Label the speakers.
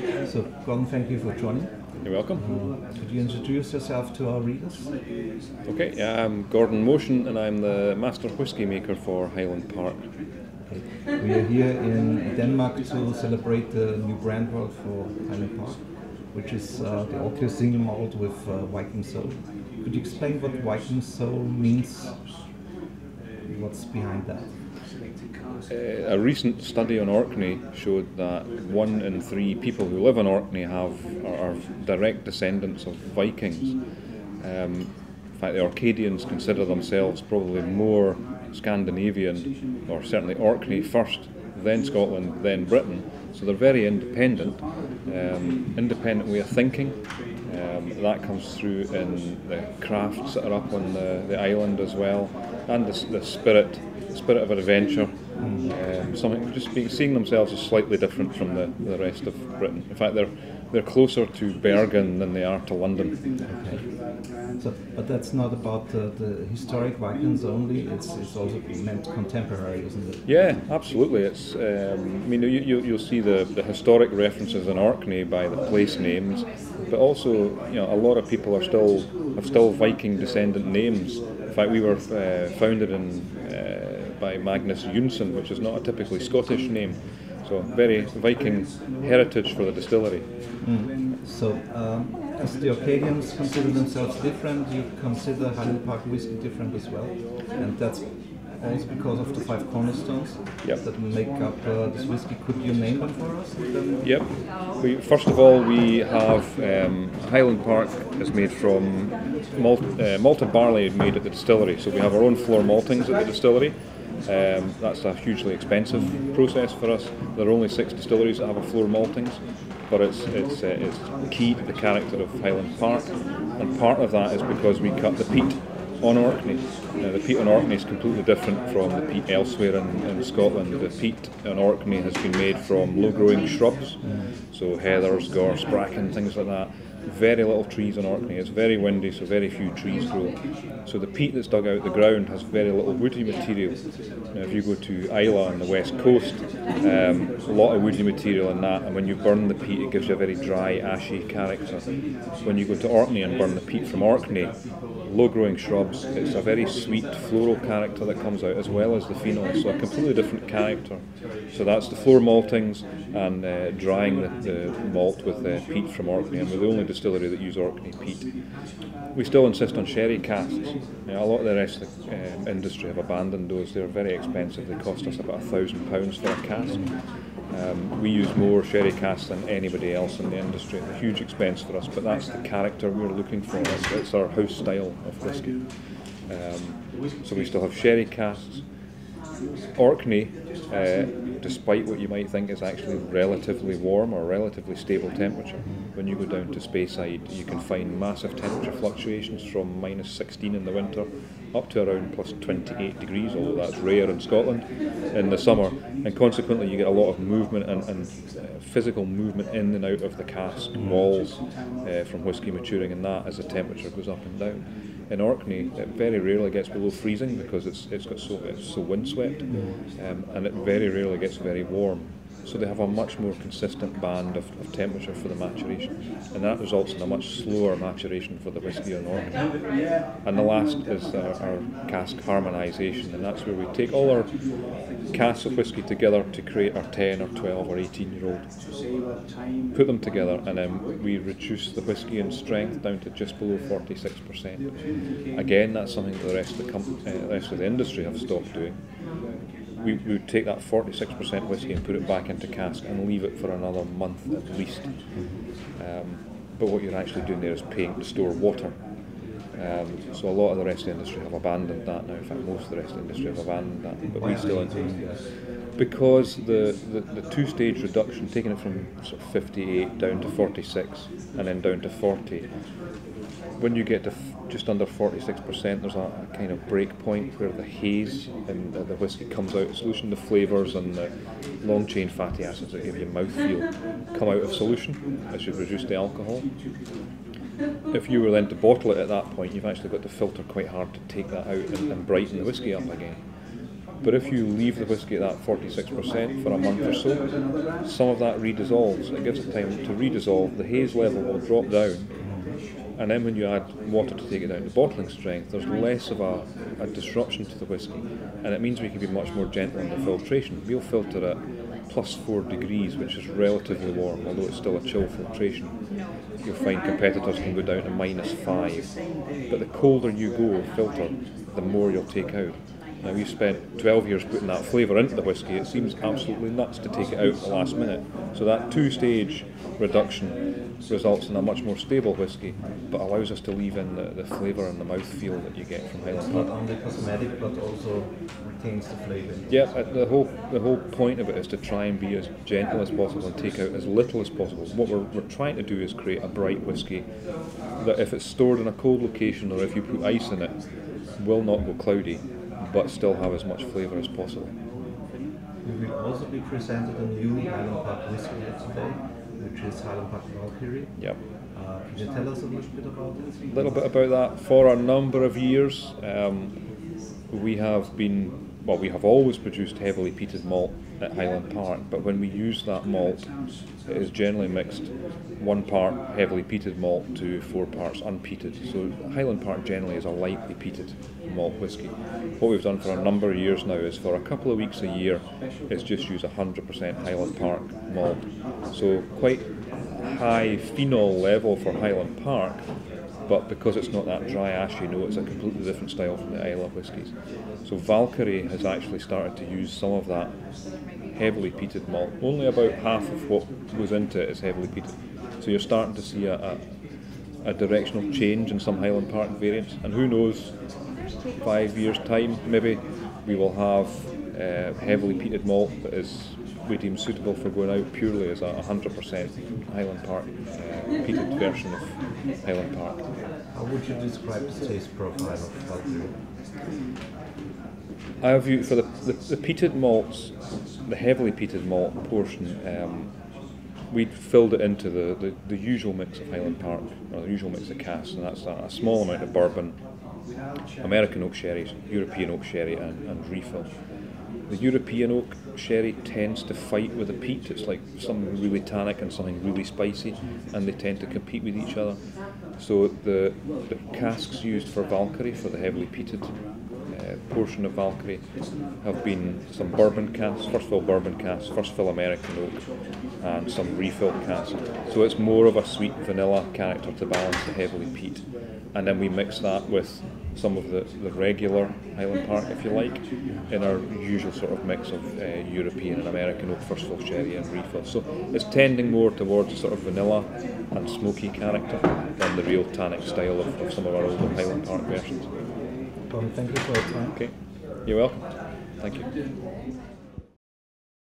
Speaker 1: So, Gordon, thank you for joining.
Speaker 2: You're welcome.
Speaker 1: Could you introduce yourself to our readers?
Speaker 2: Okay, I'm Gordon Motion and I'm the master whisky maker for Highland Park.
Speaker 1: Okay. We are here in Denmark to celebrate the new brand world for Highland Park, which is the Orkney single malt with Viking soul. Could you explain what Viking soul means? What's behind that?
Speaker 2: A recent study on Orkney showed that 1 in 3 people who live in Orkney are direct descendants of Vikings. In fact, the Orcadians consider themselves probably more Scandinavian, or certainly Orkney first, then Scotland, then Britain. So they're very independent, independent way of thinking. That comes through in the crafts that are up on the island as well, and the spirit of adventure. Something just seeing themselves as slightly different from the rest of Britain. In fact, they're closer to Bergen than they are to London.
Speaker 1: Okay. So, but that's not about the historic Vikings only. It's also meant contemporary, isn't it?
Speaker 2: Yeah, absolutely. It's I mean you'll see the historic references in Orkney by the place names, but also a lot of people have still Viking descendant names. In fact, we were founded by Magnus Jonsson, which is not a typically Scottish name. So very Viking heritage for the distillery.
Speaker 1: So, as the Orcadians consider themselves different, you consider Highland Park Whisky different as well, and that's also because of the 5 cornerstones that make up this whisky. Could you name them for us?
Speaker 2: Yep. First of all, we have Highland Park is made from malted barley made at the distillery. So we have our own floor maltings at the distillery. That's a hugely expensive process for us. There are only 6 distilleries that have a floor maltings, but it's key to the character of Highland Park, and part of that is because we cut the peat on Orkney. The peat on Orkney is completely different from the peat elsewhere in Scotland. The peat on Orkney has been made from low-growing shrubs, so heathers, gorse, bracken, things like that. Very little trees on Orkney. It's very windy, so very few trees grow. So the peat that's dug out the ground has very little woody material. Now, if you go to Islay on the west coast, a lot of woody material in that, and when you burn the peat, it gives you a very dry, ashy character. When you go to Orkney and burn the peat from Orkney, low-growing shrubs, it's a very sweet floral character that comes out, as well as the phenol, so a completely different character. So that's the floor maltings and drying the malt with peat from Orkney, and we're the only distillery that use Orkney peat. We still insist on sherry casks. A lot of the rest of the industry have abandoned those. They're very expensive. They cost us about £1,000 for a cask. We use more sherry casks than anybody else in the industry. It's a huge expense for us, but that's the character we're looking for. It's our house style of whisky. So we still have sherry casks. Orkney, despite what you might think, is actually relatively warm or relatively stable temperature. When you go down to Speyside, you can find massive temperature fluctuations from -16 in the winter up to around plus 28 degrees, although that's rare in Scotland in the summer, and consequently you get a lot of movement and physical movement in and out of the cask walls from whisky maturing in that as the temperature goes up and down. In Orkney, it very rarely gets below freezing because it's so windswept, and it very rarely gets very warm. So they have a much more consistent band of temperature for the maturation, and that results in a much slower maturation for the whisky in Orkney. And the last is our cask harmonisation, and that's where we take all our casks of whisky together to create our 10 or 12 or 18-year-old. Put them together, and then we reduce the whisky in strength down to just below 46%. Again, that's something the rest of the industry have stopped doing. We would take that 46% whisky and put it back into cask and leave it for another month at least. But what you're actually doing there is paying to store water. So a lot of the rest of the industry have abandoned that now. In fact, most of the rest of the industry have abandoned that. But we still because the 2-stage reduction, taking it from sort of 58 down to 46 and then down to 40. When you get to just under 46%, there's a kind of break point where the haze and the whisky comes out of solution. The flavours and the long-chain fatty acids that give you mouthfeel come out of solution as you've reduced the alcohol. If you were then to bottle it at that point, you've actually got to filter quite hard to take that out and brighten the whisky up again. But if you leave the whisky at that 46% for a month or so, some of that redissolves. It gives it time to redissolve, the haze level will drop down, and then when you add water to take it down to bottling strength, there's less of a disruption to the whisky, and it means we can be much more gentle in the filtration. We'll filter at +4 degrees, which is relatively warm, although it's still a chill filtration. You'll find competitors can go down to -5, but the colder you go filter, the more you'll take out. Now, we've spent 12 years putting that flavour into the whisky. It seems absolutely nuts to take it out at the last minute. So that two-stage reduction results in a much more stable whisky, but allows us to leave in the flavour and the mouthfeel that you get from Highland Park.
Speaker 1: Not only cosmetic, but also retains the flavour.
Speaker 2: Yeah, the whole point of it is to try and be as gentle as possible and take out as little as possible. What we're trying to do is create a bright whisky that, if it's stored in a cold location or if you put ice in it, will not go cloudy, but still have as much flavour as possible.
Speaker 1: We will also be presented a new Highland Park Whisky here today, which is Highland Park Valkyrie.
Speaker 2: Yep.
Speaker 1: Can you tell us a little bit about it?
Speaker 2: A little bit about that. For a number of years, we have always produced heavily peated malt at Highland Park, but when we use that malt, it is generally mixed 1 part heavily peated malt to 4 parts unpeated. So Highland Park generally is a lightly peated malt whisky. What we've done for a number of years now is, for a couple of weeks a year, is just use 100% Highland Park malt. So quite high phenol level for Highland Park, but because it's not that dry ashy note, it's a completely different style from the Islay whiskies. So Valkyrie has actually started to use some of that heavily peated malt. Only about half of what goes into it is heavily peated. So you're starting to see a directional change in some Highland Park variants, and who knows, 5 years time maybe we will have heavily peated malt that is we deem suitable for going out purely as a 100% Highland Park peated version of Highland Park.
Speaker 1: How would you describe the taste profile of Valkyrie?
Speaker 2: I view for the peated malts, the heavily peated malt portion, we filled it into the usual mix of Highland Park, or the usual mix of casks, and that's a small amount of bourbon, American oak sherry, European oak sherry, and refill. The European oak sherry tends to fight with the peat. It's like something really tannic and something really spicy, and they tend to compete with each other. So the casks used for Valkyrie, for the heavily peated portion of Valkyrie, have been some bourbon casks, first fill bourbon casks, first fill American oak, and some refill casks. So it's more of a sweet vanilla character to balance the heavily peat. And then we mix that with some of the regular Highland Park, if you like, in our usual sort of mix of European and American oak first fill sherry and refill. So it's tending more towards a sort of vanilla and smoky character than the real tannic style of some of our older Highland Park versions.
Speaker 1: Tom, thank you for your time.
Speaker 2: Okay, you're welcome. Thank you.